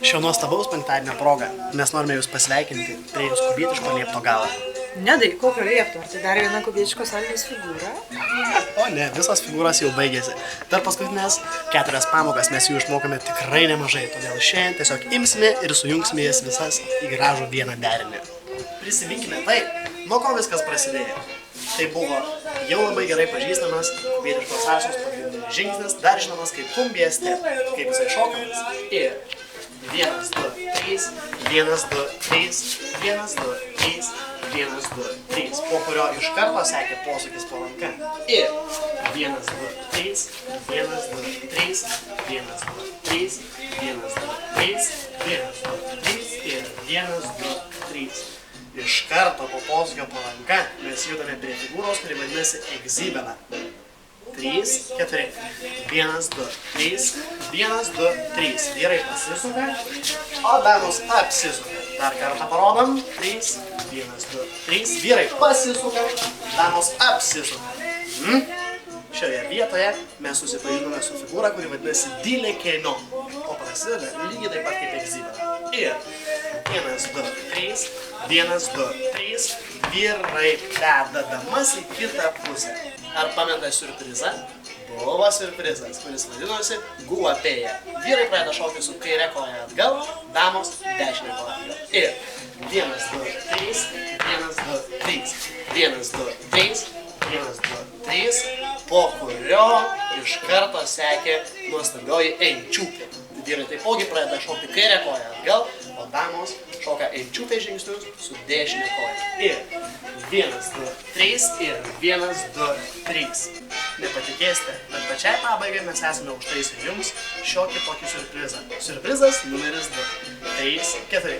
Šio nuostabaus penktadienio proga mes norime jūs pasveikinti prie jūs kubietiško liepto galo. Ne, tai kokio liepto? Ar tai dar viena kubietiško salvės figūra? O ne, visos figūros jau baigėsi. Per paskutinės 4 pamokas mes jų išmokome tikrai nemažai, todėl šiandien tiesiog imsime ir sujungsime jas visas į gražų vieną derinį. Prisiminkime tai, nuo ko viskas prasidėjo. Tai buvo jau labai gerai pažįstamas kubietiškos salsos pagrindinis žingsnis, dar žinomas kaip kumbija step, kaip jisai šokamas. Ir 1, 2, 3, 1, 2, 3, 1, 2, 3, 1, 2, 3, po kurio iš karto sekė posūkis po ranka. Ir 1, 2, 3, 1, 2, 3, 1, 2, 3, 1, 2, 3, 1, 2, 3 ir 1, 2, 3. Iš karto po posūkio po ranka mes judame prie figūros, kuri vadinasi egzibela. 3, 4, 1, 2, 3, 1, 2, 3. Vyrai pasisuka, o damos apsisuka. Dar kartą parodom. 3, 1, 2, 3. Vyrai pasisuka, damos apsisuka. Šioje vietoje mes susipažinome su figūra, kuri vadinasi dilekeno, o prasideda lygiai taip pat kaip egzibela. Ir 1, 2, 3, 1, 2, 3. Vyrai veda damas į kitą pusę. Ar pamenate siurprizą? Buvo siurprizas, kuris vadinosi guapėja. Vyrai pradeda šokti su kaire koja atgal, damos dešinė koja atgal. Ir 1, 2, 3, 1, 2, 3, 1, 2, 3, 1, 2, 3, po kurio iš karto sekė nuostabioji enčiupė. Vyrai taipogi pradeda šokti kairę koją atgal, o damos šoka enčiupės žingsnius su dešinė koja. Ir 1, 2, 3 ir 1, 2, 3. Nepatikėsite, bet pačiai pabaigai mes esame užtaisę jums šiokį tokį siurprizą. Siurprizas numeris 2. 3, 4.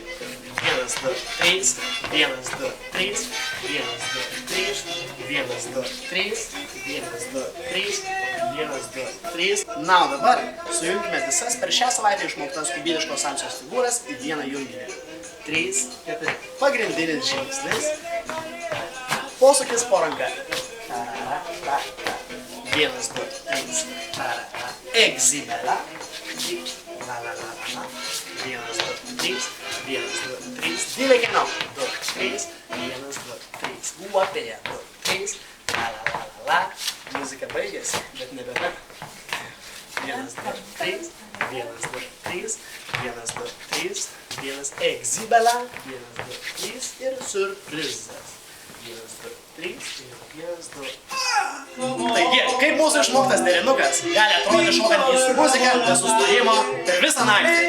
1, 2, 3, 1, 2, 3, 1, 2, 3, 1, 2, 3, 1, 2, 3, 1, 2, 3. Na, o dabar sujungime visas per šią savaitę išmoktas kubietiškos salsos figūras į vieną junginį. 3, 4. Pagrindinis žingsnis. Posūkis po ranka. 1, 2, 3. Egzibela. 1, 2, 3. 1, 2, 3. Dilekeno. 2, 3. 1, 2, 3. Guapėja. 2, 3. Muzika baigėsi, bet nebėra. 1, 2, 3. 1, 2, 3. 1, 2, 3. 1 egzibela. 1, 2, 3 ir siurprizas. 1, 2, 3 ir 1, 2. Taigi, kaip mūsų išmoktas derinukas gali atrodyti šokant į su muziką be sustojimo per visą naktį.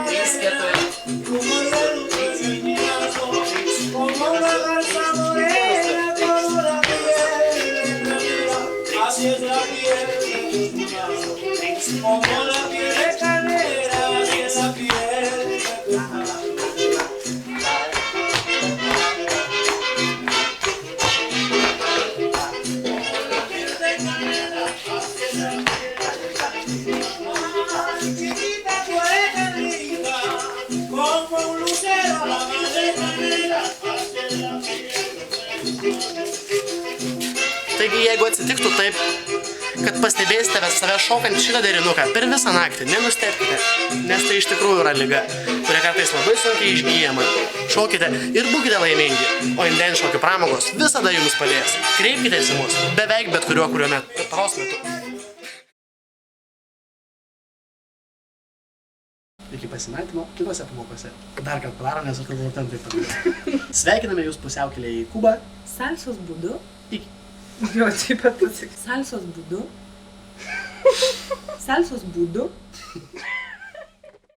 3, 4. Taigi, jeigu atsitiktų taip, kad pastebėsite save šokant šitą derinuką per visą naktį, nenustebkite, nes tai iš tikrųjų yra liga, kuria kartais labai sunkiai išgyjama. Šokite ir būkite laimingi, o inden šokių pramogos visada jums padės. Kreipkitės į mus beveik bet kuriuo paros metu. Iki pasimatymo kitose pamokose. Dar kartą padarom, nes aš kalbu ten taip padaryti. Sveikiname jūs pusiaukelėje į Kubą. Salsos būdu. Iki. Jo, taip pat pasik. Salsos būdu. Salsos būdu.